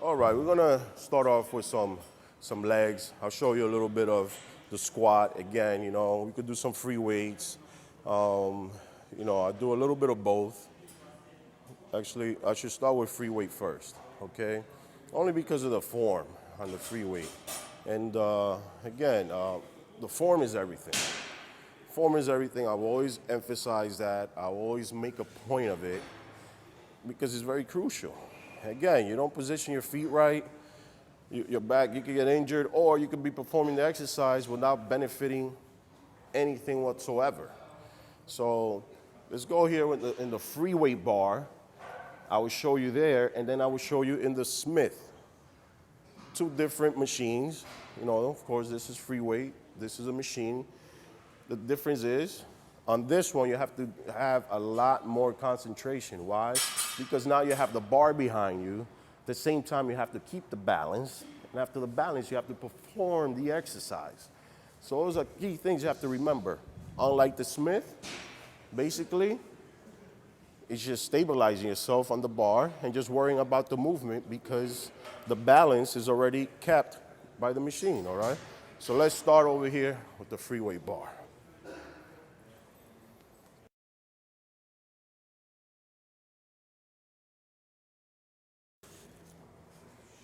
All right, we're gonna start off with some legs. I'll show you a little bit of the squat. Again, we could do some free weights. I do a little bit of both. Actually, I should start with free weight first, okay? Only because of the form on the free weight. And again, the form is everything. Form is everything. I've always emphasized that. I always make a point of it because it's very crucial. Again, you don't position your feet right, your back, you could get injured, or you could be performing the exercise without benefiting anything whatsoever. So let's go here in the free weight bar. I will show you there, and then I will show you in the Smith. Two different machines. Of course, this is free weight. This is a machine. The difference is, on this one, you have to have a lot more concentration. Why? Because now you have the bar behind you. At the same time, you have to keep the balance. And after the balance, you have to perform the exercise. So those are key things you have to remember. Unlike the Smith, basically, it's just stabilizing yourself on the bar and just worrying about the movement because the balance is already kept by the machine, all right? So let's start over here with the free weight bar.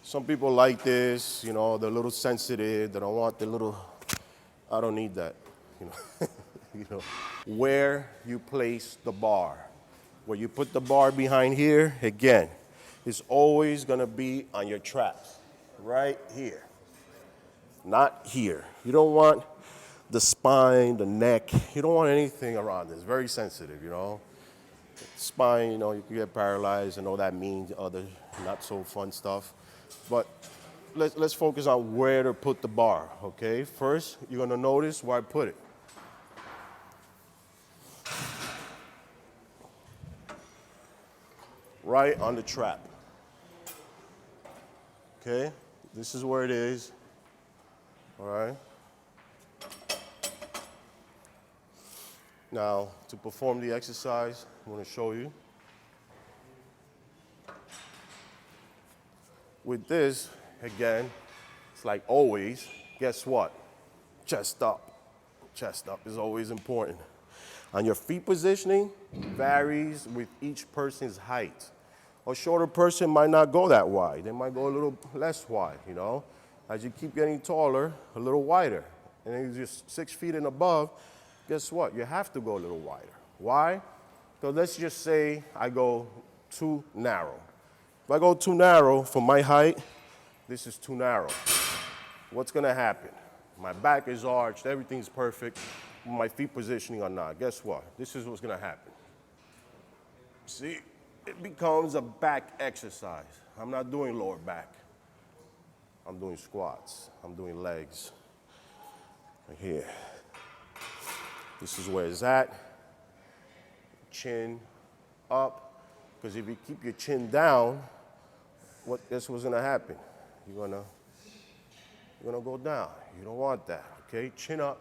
Some people like this, they're a little sensitive, they don't want the little, I don't need that, Where you place the bar. Where you put the bar behind here, again, it's always gonna be on your traps, right here, not here. You don't want the spine, the neck, you don't want anything around this, very sensitive, Spine, you can get paralyzed and all that means other not so fun stuff. But let's focus on where to put the bar, okay? First, you're gonna notice where I put it. Right on the trap. Okay? This is where it is. All right? Now, to perform the exercise, I'm gonna show you. With this, again, it's like always, guess what? Chest up. Chest up is always important. And your feet positioning varies with each person's height. A shorter person might not go that wide. They might go a little less wide, As you keep getting taller, a little wider. And then you're just 6 feet and above, guess what? You have to go a little wider. Why? So let's just say I go too narrow. If I go too narrow for my height, this is too narrow. What's gonna happen? My back is arched, everything's perfect, my feet positioning are not. Guess what? This is what's gonna happen. See, it becomes a back exercise. I'm not doing lower back. I'm doing squats, I'm doing legs. Right here. This is where it's at. Chin up, because if you keep your chin down, guess what's gonna happen? You're gonna go down. You don't want that, okay? Chin up,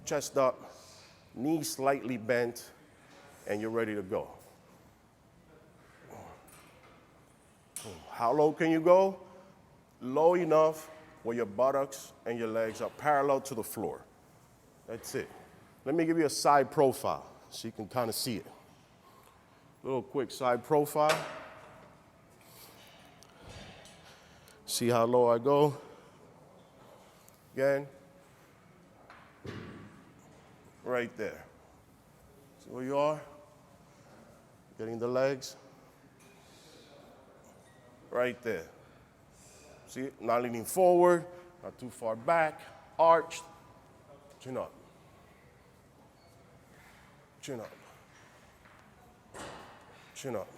chest up, knees slightly bent, and you're ready to go. How low can you go? Low enough where your buttocks and your legs are parallel to the floor. That's it. Let me give you a side profile so you can kind of see it. Little quick side profile. See how low I go? Again. Right there. See where you are? Getting the legs. Right there. See, not leaning forward, not too far back, arched, chin up. Chin up. Chin up.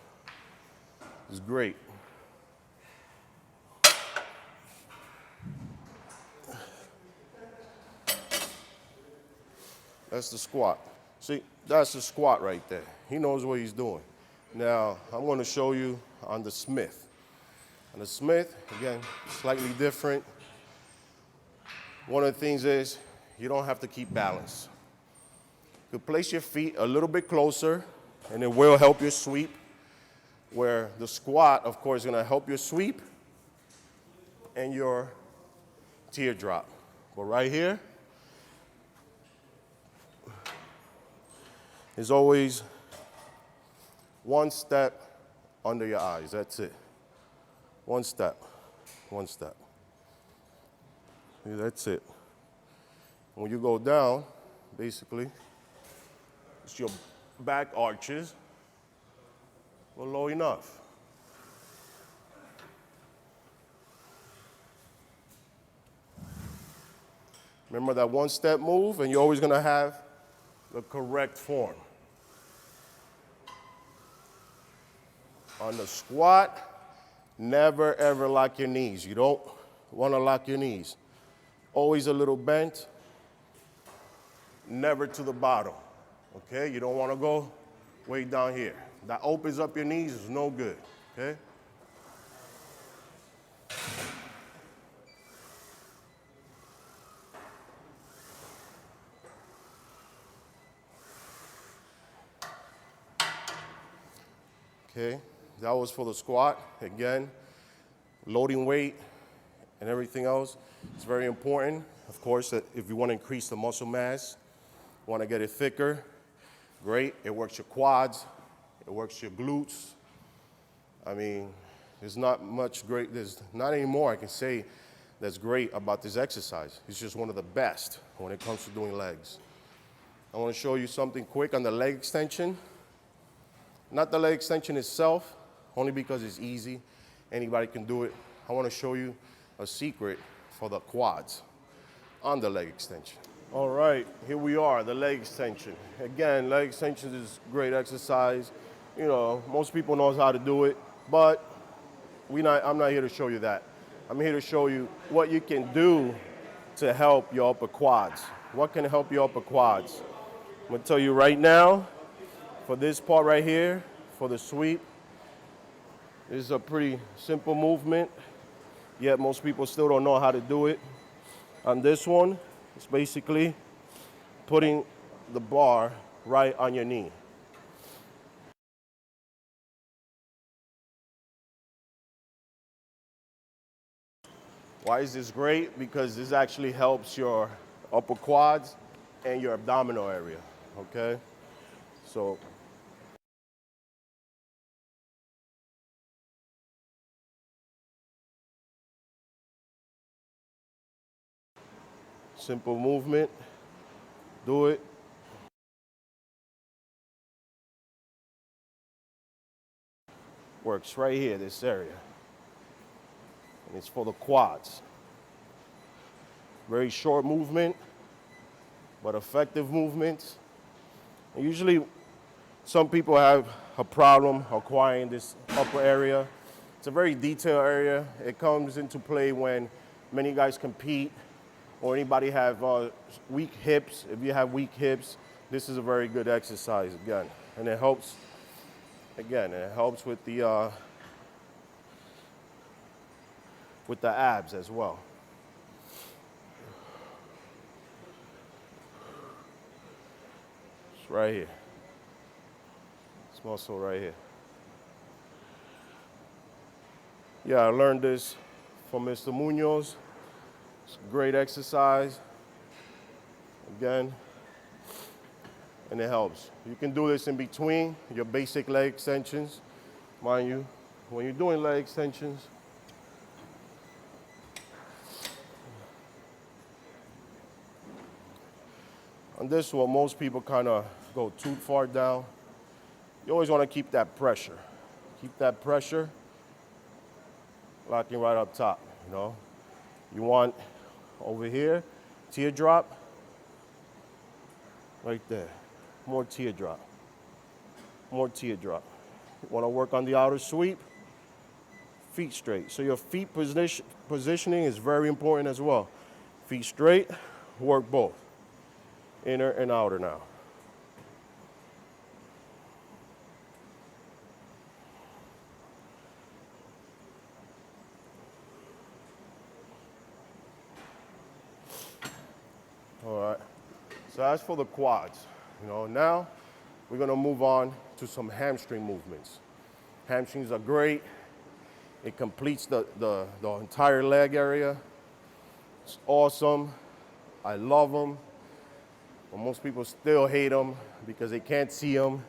It's great. That's the squat. See, that's the squat right there. He knows what he's doing. Now, I'm going to show you on the Smith. On the Smith, again, slightly different. One of the things is you don't have to keep balance. You place your feet a little bit closer, and it will help your sweep. Where the squat, of course, is going to help your sweep, and your teardrop. But right here is always one step under your eyes. That's it. One step, one step. That's it. When you go down, basically, it's your back arches were low enough. Remember that one step move, and you're always gonna have the correct form. On the squat, never ever lock your knees. You don't wanna lock your knees. Always a little bent, never to the bottom, okay? You don't wanna go way down here. That opens up your knees, is no good, okay? Okay, that was for the squat. Again, loading weight and everything else is very important. Of course, if you want to increase the muscle mass, want to get it thicker, great. It works your quads, it works your glutes. I mean, there's not much great, there's not any more I can say that's great about this exercise. It's just one of the best when it comes to doing legs. I want to show you something quick on the leg extension. Not the leg extension itself, only because it's easy. Anybody can do it. I want to show you a secret for the quads on the leg extension. All right, here we are, the leg extension. Again, leg extension is great exercise. You know, most people know how to do it, but I'm not here to show you that. I'm here to show you what you can do to help your upper quads. What can help your upper quads? I'm gonna tell you right now, for this part right here, for the sweep, this is a pretty simple movement, yet most people still don't know how to do it. On this one, it's basically putting the bar right on your knee. Why is this great? Because this actually helps your upper quads and your abdominal area, okay? So simple movement, do it. Works right here, this area. And it's for the quads. Very short movement, but effective movements. And usually, some people have a problem acquiring this upper area. It's a very detailed area. It comes into play when many guys compete or anybody have weak hips. If you have weak hips, this is a very good exercise again. And it helps, again, it helps with the abs as well. It's right here. This muscle right here. Yeah, I learned this from Mr. Munoz. It's a great exercise. Again, and it helps. You can do this in between your basic leg extensions. Mind you, when you're doing leg extensions, on this one, most people kind of go too far down. You always want to keep that pressure. Keep that pressure locking right up top, you know. You want over here, teardrop, right there. More teardrop, more teardrop. You want to work on the outer sweep, feet straight. So your feet positioning is very important as well. Feet straight, work both, inner and outer now. All right, so that's for the quads. You know, now we're gonna move on to some hamstring movements. Hamstrings are great. It completes the entire leg area. It's awesome. I love them. But most people still hate them because they can't see them.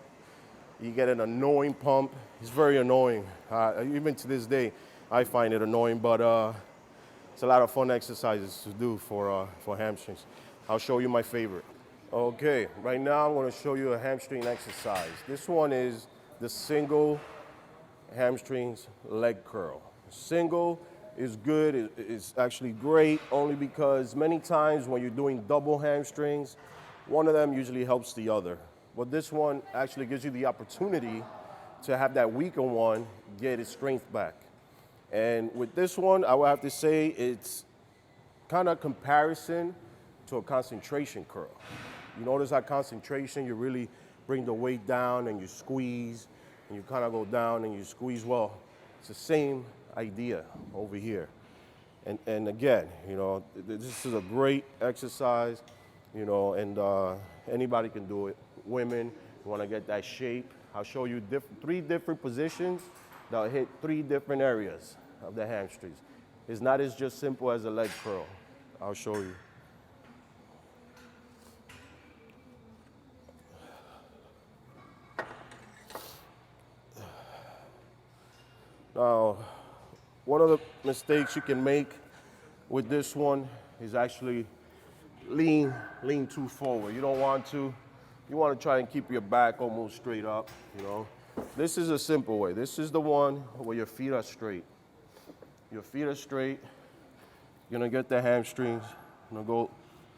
You get an annoying pump. It's very annoying. Even to this day, I find it annoying, but it's a lot of fun exercises to do for hamstrings. I'll show you my favorite. Okay, right now I'm going to show you a hamstring exercise. This one is the single hamstrings leg curl. Single is good, it's actually great only because many times when you're doing double hamstrings, one of them usually helps the other. But this one actually gives you the opportunity to have that weaker one get its strength back. And with this one, I would have to say it's kind of comparison to a concentration curl. You notice that concentration, you really bring the weight down and you squeeze, and you kind of go down and you squeeze. Well, it's the same idea over here. And again, you know, this is a great exercise, you know, and anybody can do it. Women, you want to get that shape. I'll show you three different positions that'll hit three different areas of the hamstrings. It's not as just simple as a leg curl. I'll show you. Now, one of the mistakes you can make with this one is actually lean too forward. You don't want to. You want to try and keep your back almost straight up, you know. This is a simple way. This is the one where your feet are straight. Your feet are straight. You're going to get the hamstrings. You're going to go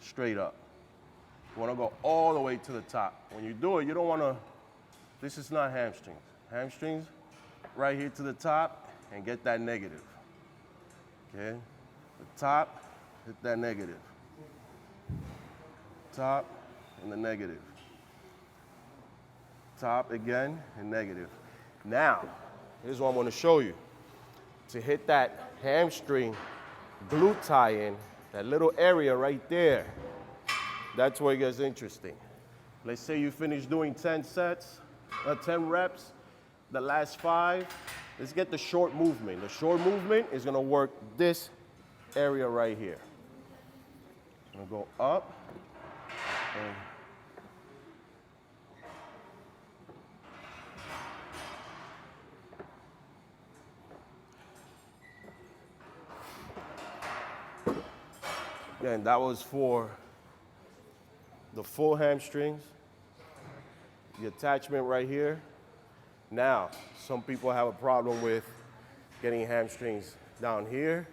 straight up. You want to go all the way to the top. When you do it, you don't want to, this is not hamstrings. Hamstrings, right here to the top, and get that negative. Okay? The top, hit that negative. Top, and the negative. Top again, and negative. Now, here's what I'm going to show you. To hit that hamstring glute tie-in, that little area right there, that's where it gets interesting. Let's say you finish doing 10 reps, the last 5, let's get the short movement. The short movement is going to work this area right here. I'm going to go up and again, that was for the full hamstrings, the attachment right here. Now, some people have a problem with getting hamstrings down here,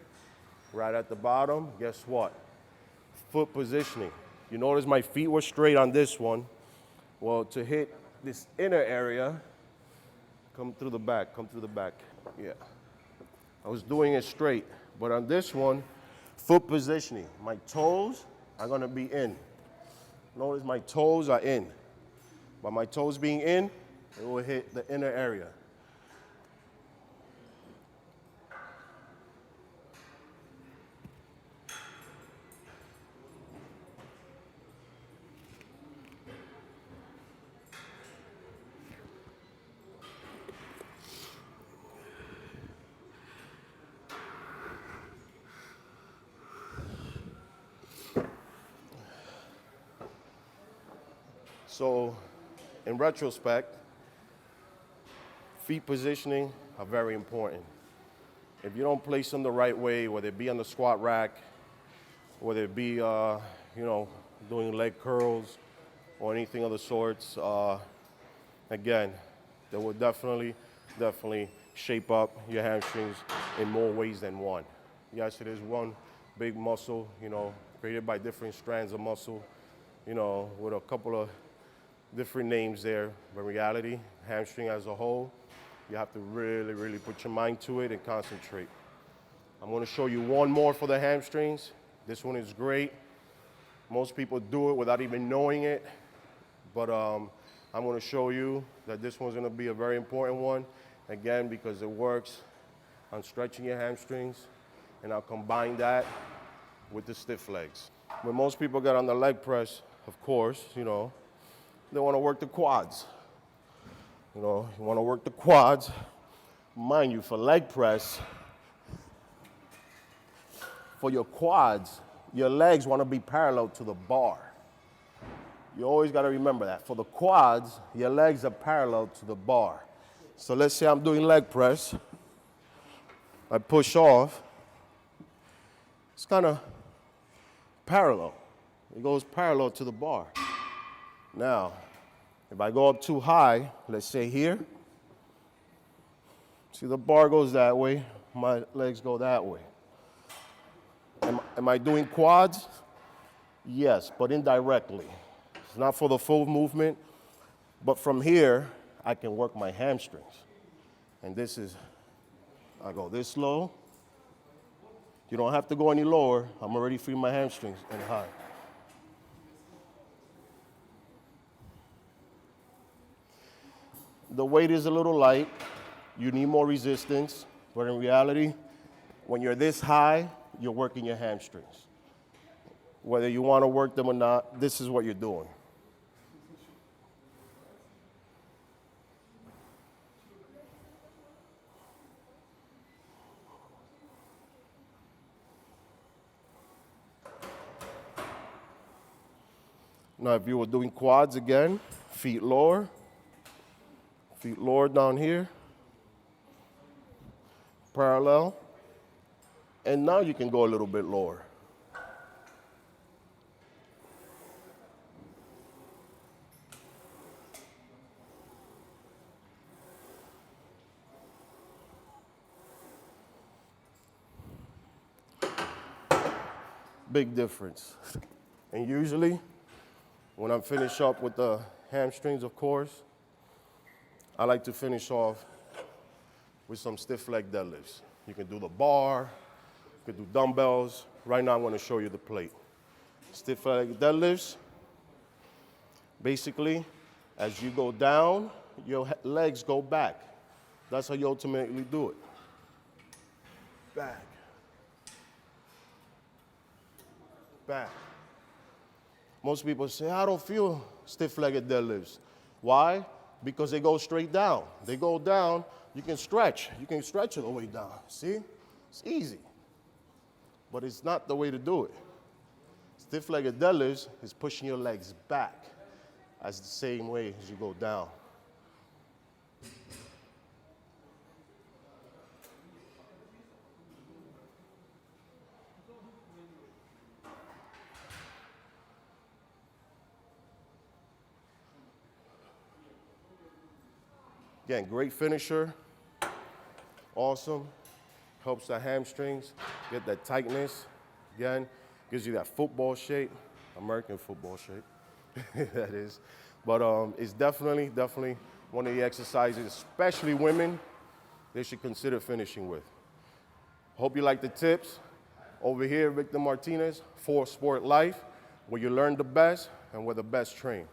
right at the bottom. Guess what? Foot positioning. You notice my feet were straight on this one. Well, to hit this inner area, come through the back, come through the back. Yeah. I was doing it straight, but on this one, foot positioning. My toes are gonna be in. Notice my toes are in. By my toes being in, it will hit the inner area. So, in retrospect, feet positioning are very important. If you don't place them the right way, whether it be on the squat rack, whether it be, doing leg curls or anything of the sorts, again, that will definitely shape up your hamstrings in more ways than one. Yes, it is one big muscle, created by different strands of muscle, with a couple of different names there, but in reality, hamstring as a whole, you have to really put your mind to it and concentrate. I'm going to show you one more for the hamstrings. This one is great. Most people do it without even knowing it, but I'm going to show you that this one's going to be a very important one, again, because it works on stretching your hamstrings, and I'll combine that with the stiff legs. When most people get on the leg press, of course, they want to work the quads. You want to work the quads, mind you, for leg press, for your quads, your legs want to be parallel to the bar. You always got to remember that. For the quads, your legs are parallel to the bar. So let's say I'm doing leg press. I push off. It's kind of parallel. It goes parallel to the bar. Now, if I go up too high, let's say here, see the bar goes that way, my legs go that way. Am I doing quads? Yes, but indirectly. It's not for the full movement, but from here, I can work my hamstrings. And this is, I go this low. You don't have to go any lower. I'm already freeing my hamstrings and high. The weight is a little light. You need more resistance, but in reality, when you're this high, you're working your hamstrings. Whether you want to work them or not, this is what you're doing. Now, if you were doing quads again, feet lower down here, parallel, and now you can go a little bit lower. Big difference. And usually, when I'm finished up with the hamstrings, of course, I like to finish off with some stiff leg deadlifts. You can do the bar, you can do dumbbells. Right now I'm going to show you the plate. Stiff leg deadlifts, basically, as you go down, your legs go back. That's how you ultimately do it. Back. Back. Most people say, I don't feel stiff-legged deadlifts. Why? Because they go straight down. They go down, you can stretch. You can stretch it all the way down. See? It's easy. But it's not the way to do it. Stiff-legged deadlifts is pushing your legs back as the same way as you go down. Again, great finisher, awesome, helps the hamstrings, get that tightness. Again, gives you that football shape, American football shape, that is. But it's definitely one of the exercises, especially women, they should consider finishing with. Hope you like the tips. Over here, Vitor Martinez, for Sport Life, where you learn the best and where the best train.